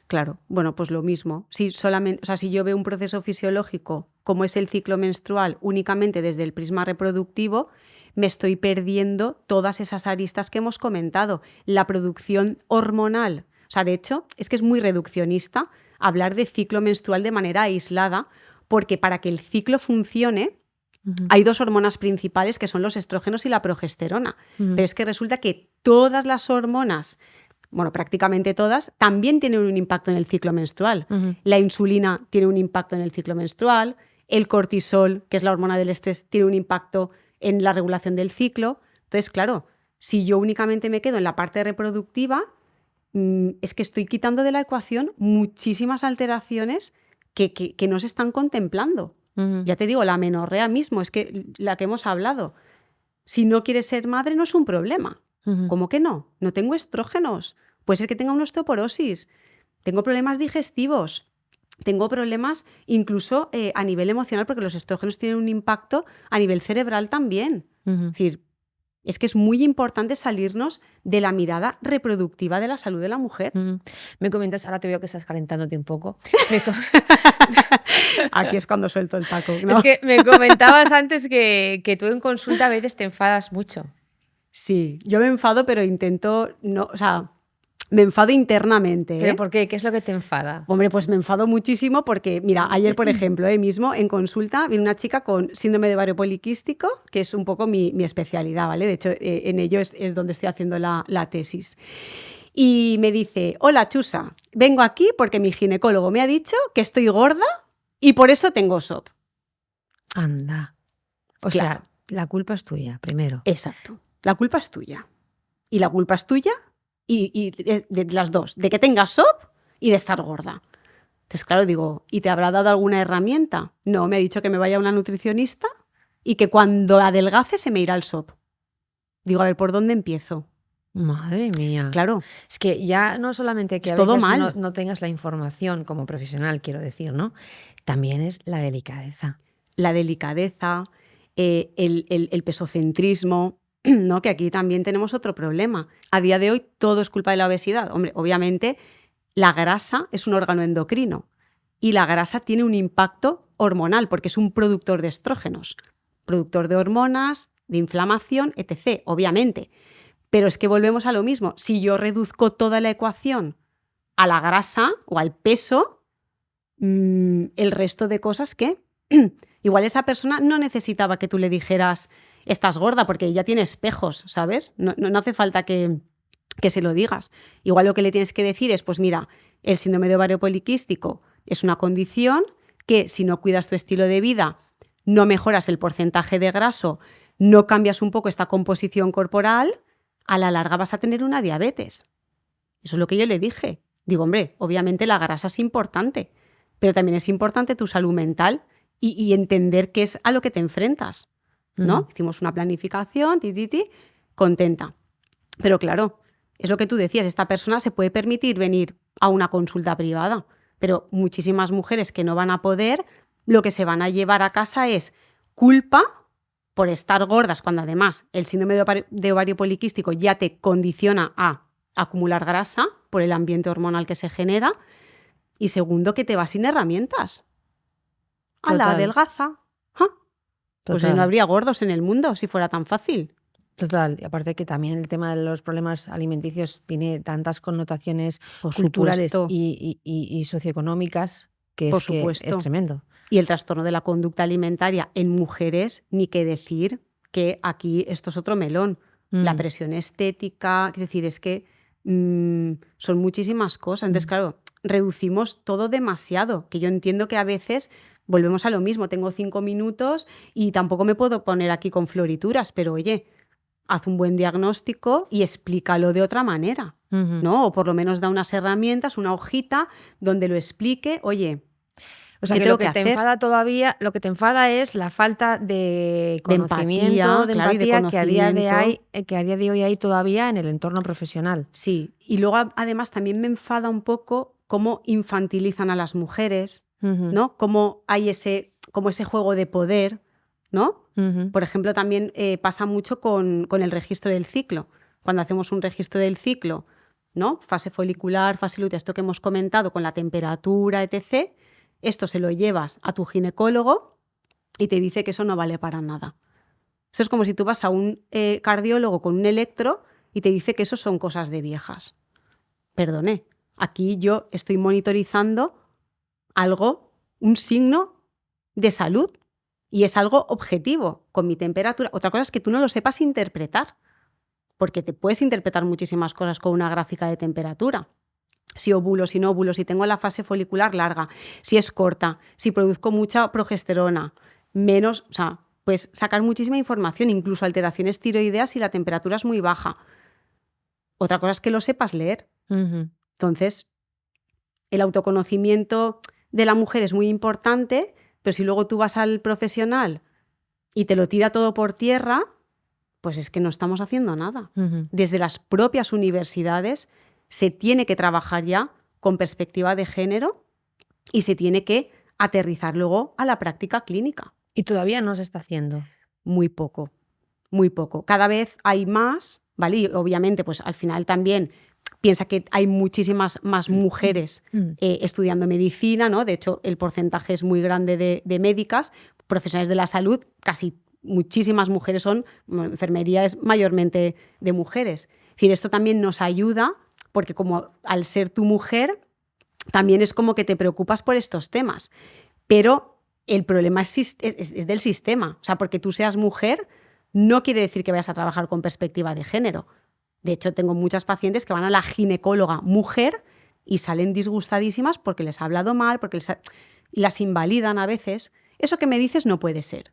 S3: Claro, bueno, pues lo mismo. Si solamente, o sea, si yo veo un proceso fisiológico como es el ciclo menstrual únicamente desde el prisma reproductivo, me estoy perdiendo todas esas aristas que hemos comentado. La producción hormonal, o sea, de hecho, es que es muy reduccionista hablar de ciclo menstrual de manera aislada, porque para que el ciclo funcione hay dos hormonas principales que son los estrógenos y la progesterona. Pero es que resulta que todas las hormonas, bueno, prácticamente todas, también tienen un impacto en el ciclo menstrual. La insulina tiene un impacto en el ciclo menstrual, el cortisol, que es la hormona del estrés, tiene un impacto en la regulación del ciclo. Entonces, claro, si yo únicamente me quedo en la parte reproductiva, es que estoy quitando de la ecuación muchísimas alteraciones que no se están contemplando. Ya te digo, la menorrea mismo, es que la que hemos hablado. Si no quieres ser madre no es un problema. ¿Cómo que no? No tengo estrógenos. Puede ser que tenga una osteoporosis. Tengo problemas digestivos. Tengo problemas incluso a nivel emocional, porque los estrógenos tienen un impacto a nivel cerebral también. Es decir, es que es muy importante salirnos de la mirada reproductiva de la salud de la mujer.
S2: Me comentas, ahora te veo que estás calentándote un poco.
S3: Aquí es cuando suelto el taco, ¿no?
S2: Es que me comentabas antes que tú en consulta a veces te enfadas mucho.
S3: Sí, yo me enfado, pero intento no, o sea, me enfado internamente.
S2: ¿Pero por qué? ¿Qué es lo que te enfada?
S3: Hombre, pues me enfado muchísimo porque, mira, ayer, por ejemplo, mismo en consulta vino una chica con síndrome de ovario poliquístico, que es un poco mi especialidad, ¿vale? De hecho, en ello es donde estoy haciendo la tesis. Y me dice, hola, Chusa, vengo aquí porque mi ginecólogo me ha dicho que estoy gorda y por eso tengo SOP.
S2: Anda. O sea, la culpa es tuya, primero.
S3: Exacto. La culpa es tuya. Y la culpa es tuya y es de las dos, de que tengas SOP y de estar gorda. Entonces, claro, digo, ¿y te habrá dado alguna herramienta? No, me ha dicho que me vaya a una nutricionista y que cuando adelgace se me irá el SOP. Digo, a ver, ¿por dónde empiezo?
S2: Madre mía.
S3: Claro.
S2: Es que ya no solamente que
S3: es
S2: a
S3: todo
S2: veces
S3: mal.
S2: No tengas la información como profesional, quiero decir, ¿no? También es la delicadeza.
S3: La delicadeza, el pesocentrismo, ¿no? Que aquí también tenemos otro problema. A día de hoy todo es culpa de la obesidad. Hombre, obviamente la grasa es un órgano endocrino y la grasa tiene un impacto hormonal porque es un productor de estrógenos, productor de hormonas, de inflamación, etc. Obviamente. Pero es que volvemos a lo mismo. Si yo reduzco toda la ecuación a la grasa o al peso, el resto de cosas, ¿qué? Igual esa persona no necesitaba que tú le dijeras estás gorda porque ella tiene espejos, ¿sabes? No hace falta que se lo digas. Igual lo que le tienes que decir es, pues mira, el síndrome de ovario poliquístico es una condición que si no cuidas tu estilo de vida, no mejoras el porcentaje de graso, no cambias un poco esta composición corporal, a la larga vas a tener una diabetes. Eso es lo que yo le dije. Digo, hombre, obviamente la grasa es importante, pero también es importante tu salud mental y entender qué es a lo que te enfrentas, ¿no? Hicimos una planificación, contenta. Pero claro, es lo que tú decías, esta persona se puede permitir venir a una consulta privada, pero muchísimas mujeres que no van a poder, lo que se van a llevar a casa es culpa por estar gordas, cuando además el síndrome de ovario poliquístico ya te condiciona a acumular grasa por el ambiente hormonal que se genera, y segundo, que te vas sin herramientas. A la adelgaza. Pues no habría gordos en el mundo si fuera tan fácil.
S2: Total, y aparte que también el tema de los problemas alimenticios tiene tantas connotaciones culturales y socioeconómicas que es tremendo.
S3: Y el trastorno de la conducta alimentaria en mujeres, ni qué decir, que aquí esto es otro melón. La presión estética, es decir, es que son muchísimas cosas. Entonces, claro, reducimos todo demasiado, que yo entiendo que a veces volvemos a lo mismo, tengo 5 minutos y tampoco me puedo poner aquí con florituras, pero oye, haz un buen diagnóstico y explícalo de otra manera, ¿no? O por lo menos da unas herramientas, una hojita donde lo explique, oye,
S2: o sea, que lo que te enfada todavía, lo que te enfada es la falta de conocimiento, de empatía, que a día de hoy hay todavía en el entorno profesional.
S3: Sí, y luego además también me enfada un poco cómo infantilizan a las mujeres,
S2: Ujú.
S3: Cómo hay ese juego de poder, ¿no?
S2: Ujú.
S3: Por ejemplo, también pasa mucho con el registro del ciclo. Cuando hacemos un registro del ciclo, ¿no? Fase folicular, fase lútea, esto que hemos comentado con la temperatura, etc., esto se lo llevas a tu ginecólogo y te dice que eso no vale para nada. Esto es como si tú vas a un cardiólogo con un electro y te dice que eso son cosas de viejas. Perdone, aquí yo estoy monitorizando algo, un signo de salud, y es algo objetivo con mi temperatura. Otra cosa es que tú no lo sepas interpretar, porque te puedes interpretar muchísimas cosas con una gráfica de temperatura. Si ovulo, si no ovulo, si tengo la fase folicular larga, si es corta, si produzco mucha progesterona, menos, o sea, pues sacar muchísima información, incluso alteraciones tiroideas si la temperatura es muy baja. Otra cosa es que lo sepas leer.
S2: Ujú.
S3: Entonces, el autoconocimiento de la mujer es muy importante, pero si luego tú vas al profesional y te lo tira todo por tierra, pues es que no estamos haciendo nada.
S2: Ujú.
S3: Desde las propias universidades se tiene que trabajar ya con perspectiva de género y se tiene que aterrizar luego a la práctica clínica.
S2: Y todavía no se está haciendo.
S3: Muy poco, muy poco. Cada vez hay más, ¿vale? Y obviamente, pues al final también piensa que hay muchísimas más mujeres estudiando medicina, ¿no? De hecho, el porcentaje es muy grande de médicas, profesionales de la salud, casi muchísimas mujeres son, enfermería es mayormente de mujeres. Es decir, esto también nos ayuda porque como al ser tu mujer, también es como que te preocupas por estos temas. Pero el problema es del sistema. O sea, porque tú seas mujer no quiere decir que vayas a trabajar con perspectiva de género. De hecho, tengo muchas pacientes que van a la ginecóloga mujer y salen disgustadísimas porque les ha hablado mal, y las invalidan a veces. Eso que me dices no puede ser.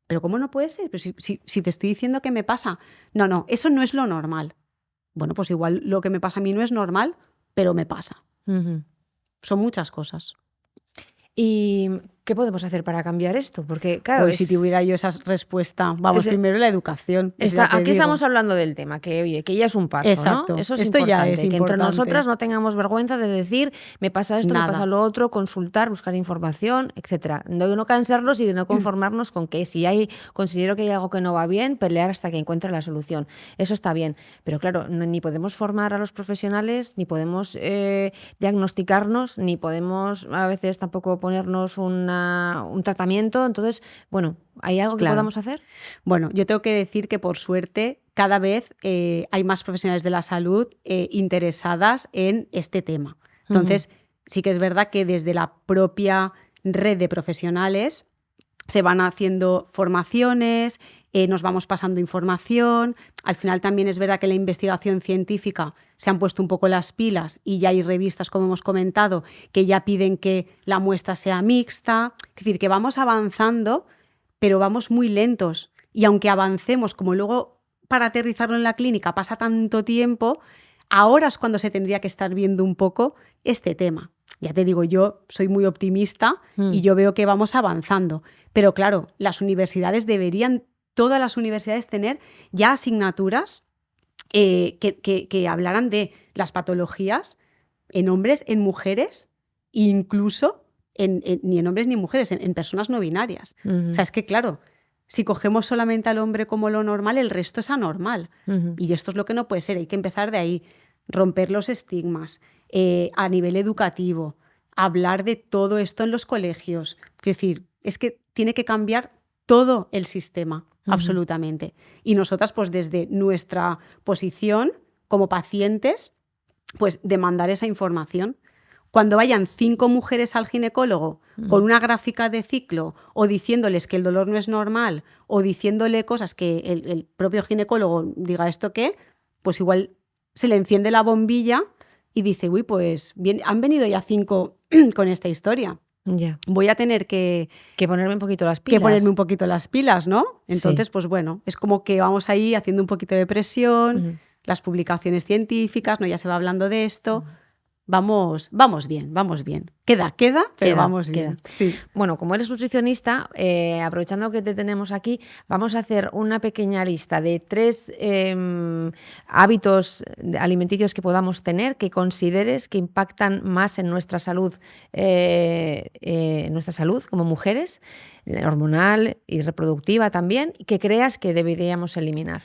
S3: ¿Pero cómo no puede ser? Pero si te estoy diciendo que me pasa. No, eso no es lo normal. Bueno, pues igual lo que me pasa a mí no es normal, pero me pasa.
S2: Ujú.
S3: Son muchas cosas.
S2: ¿Y qué podemos hacer para cambiar esto? Porque, claro,
S3: Hoy, si tuviera yo esa respuesta, vamos, primero la educación.
S2: Aquí estamos hablando del tema, que oye, que ya es un paso,
S3: exacto,
S2: ¿no? Eso es
S3: esto
S2: importante,
S3: ya es
S2: que entre
S3: importante.
S2: nosotras no tengamos vergüenza de decir, me pasa esto,
S3: Nada.
S2: me pasa lo otro, consultar, buscar información, etcétera. No cansarnos y de no conformarnos con que si considero que hay algo que no va bien, pelear hasta que encuentre la solución. Eso está bien, pero claro, ni podemos formar a los profesionales, ni podemos diagnosticarnos, ni podemos a veces tampoco ponernos un tratamiento. Entonces, bueno, ¿hay algo que podamos hacer?
S3: Bueno, yo tengo que decir que por suerte cada vez hay más profesionales de la salud interesadas en este tema. Entonces, sí que es verdad que desde la propia red de profesionales se van haciendo formaciones, nos vamos pasando información. Al final también es verdad que la investigación científica se han puesto un poco las pilas y ya hay revistas, como hemos comentado, que ya piden que la muestra sea mixta. Es decir, que vamos avanzando, pero vamos muy lentos. Y aunque avancemos, como luego para aterrizarlo en la clínica pasa tanto tiempo, ahora es cuando se tendría que estar viendo un poco este tema. Ya te digo, yo soy muy optimista y yo veo que vamos avanzando. Pero claro, todas las universidades tener ya asignaturas que hablaran de las patologías en hombres, en mujeres, e incluso ni en hombres ni en mujeres, en personas no binarias. O sea, es que claro, si cogemos solamente al hombre como lo normal, el resto es anormal. Y esto es lo que no puede ser. Hay que empezar de ahí, romper los estigmas a nivel educativo, hablar de todo esto en los colegios. Es decir, es que tiene que cambiar todo el sistema, absolutamente. Y nosotras, pues desde nuestra posición como pacientes, pues demandar esa información. Cuando vayan 5 mujeres al ginecólogo con una gráfica de ciclo o diciéndoles que el dolor no es normal o diciéndole cosas que el propio ginecólogo diga esto qué, pues igual se le enciende la bombilla y dice, uy, pues bien, han venido ya 5 con esta historia.
S2: Ya.
S3: Voy a tener que
S2: ponerme un poquito las pilas.
S3: Que ponerme un poquito las pilas, ¿no? Entonces, pues bueno, es como que vamos ahí haciendo un poquito de presión, las publicaciones científicas, ¿no? Ya se va hablando de esto, vamos bien. Queda, pero vamos bien. Sí.
S2: Bueno, como eres nutricionista, aprovechando que te tenemos aquí, vamos a hacer una pequeña lista de 3 hábitos alimenticios que podamos tener que consideres que impactan más en nuestra salud como mujeres, hormonal y reproductiva también, y que creas que deberíamos eliminar.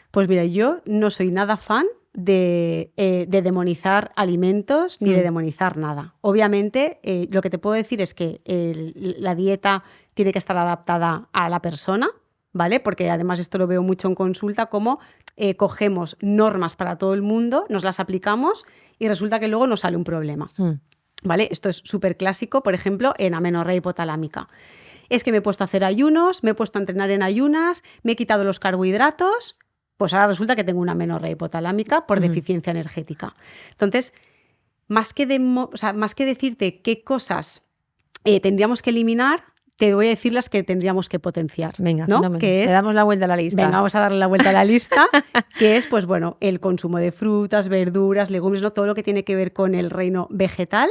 S3: Pues mira, yo no soy nada fan de demonizar alimentos ni de demonizar nada. Obviamente, lo que te puedo decir es que la dieta tiene que estar adaptada a la persona, ¿vale? Porque además esto lo veo mucho en consulta, como cogemos normas para todo el mundo, nos las aplicamos y resulta que luego nos sale un problema, ¿vale? Esto es súper clásico, por ejemplo, en amenorrea hipotalámica. Es que me he puesto a hacer ayunos, me he puesto a entrenar en ayunas, me he quitado los carbohidratos. Pues ahora resulta que tengo una amenorrea hipotalámica por deficiencia energética. Entonces, más que decirte qué cosas tendríamos que eliminar, te voy a decir las que tendríamos que potenciar.
S2: Venga, ¿no? Le damos la vuelta a la lista.
S3: Venga, vamos a darle la vuelta a la lista, que es, pues bueno, el consumo de frutas, verduras, legumbres, ¿no? Todo lo que tiene que ver con el reino vegetal,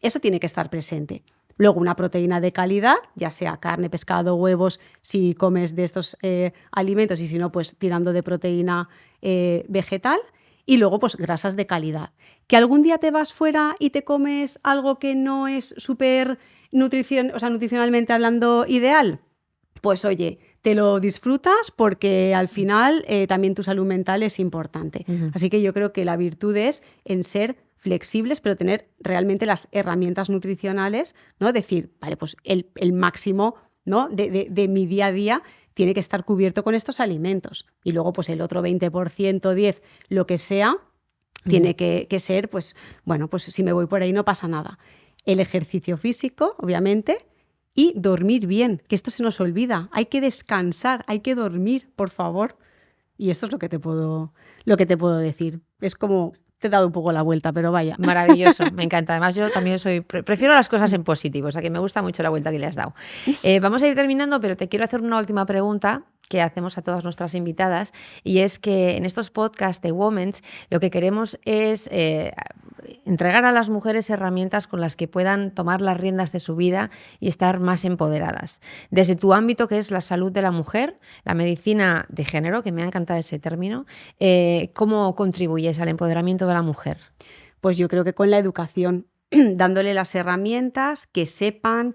S3: eso tiene que estar presente. Luego una proteína de calidad, ya sea carne, pescado, huevos, si comes de estos alimentos, y si no, pues tirando de proteína vegetal. Y luego, pues grasas de calidad. ¿Que algún día te vas fuera y te comes algo que no es súper nutricionalmente hablando ideal? Pues oye, te lo disfrutas porque al final también tu salud mental es importante. Así que yo creo que la virtud es en ser flexibles, pero tener realmente las herramientas nutricionales, ¿no? Decir, vale, pues el máximo, ¿no? de mi día a día tiene que estar cubierto con estos alimentos. Y luego, pues el otro 20%, 10%, lo que sea, tiene que ser, pues, bueno, pues si me voy por ahí no pasa nada. El ejercicio físico, obviamente, y dormir bien, que esto se nos olvida. Hay que descansar, hay que dormir, por favor. Y esto es lo que te puedo decir. Es como... Te he dado un poco la vuelta, pero vaya.
S2: Maravilloso, me encanta. Además, yo también prefiero las cosas en positivo, o sea que me gusta mucho la vuelta que le has dado. Vamos a ir terminando, pero te quiero hacer una última pregunta que hacemos a todas nuestras invitadas, y es que en estos podcasts de Women's lo que queremos es entregar a las mujeres herramientas con las que puedan tomar las riendas de su vida y estar más empoderadas. Desde tu ámbito, que es la salud de la mujer, la medicina de género, que me ha encantado ese término, ¿cómo contribuyes al empoderamiento de la mujer?
S3: Pues yo creo que con la educación, dándole las herramientas, que sepan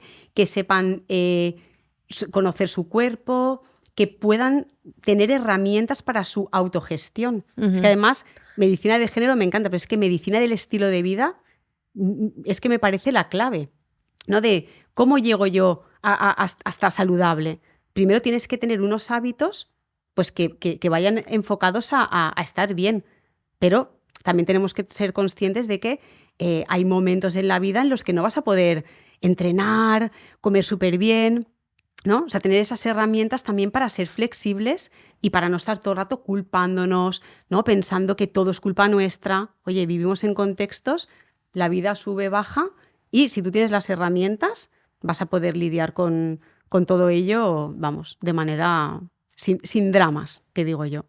S3: conocer su cuerpo, que puedan tener herramientas para su autogestión. Es que además, medicina de género me encanta, pero es que medicina del estilo de vida es que me parece la clave, ¿no? De cómo llego yo a estar saludable. Primero tienes que tener unos hábitos pues que vayan enfocados a estar bien, pero también tenemos que ser conscientes de que hay momentos en la vida en los que no vas a poder entrenar, comer súper bien, ¿no? O sea, tener esas herramientas también para ser flexibles y para no estar todo el rato culpándonos, ¿no? Pensando que todo es culpa nuestra. Oye, vivimos en contextos, la vida sube, baja, y si tú tienes las herramientas vas a poder lidiar con todo ello, vamos, de manera sin dramas, que digo yo.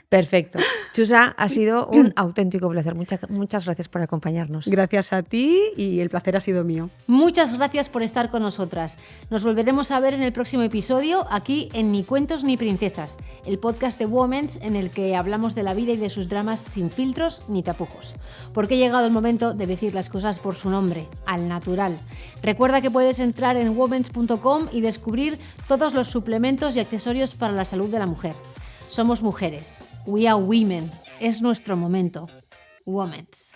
S2: Perfecto. Chusa, ha sido un auténtico placer. Muchas gracias por acompañarnos.
S3: Gracias a ti y el placer ha sido mío.
S1: Muchas gracias por estar con nosotras. Nos volveremos a ver en el próximo episodio aquí en Ni Cuentos ni Princesas, el podcast de Women's en el que hablamos de la vida y de sus dramas sin filtros ni tapujos. Porque ha llegado el momento de decir las cosas por su nombre, al natural. Recuerda que puedes entrar en womens.com y descubrir todos los suplementos y accesorios para la salud de la mujer. Somos mujeres. We are women. Es nuestro momento. Women's.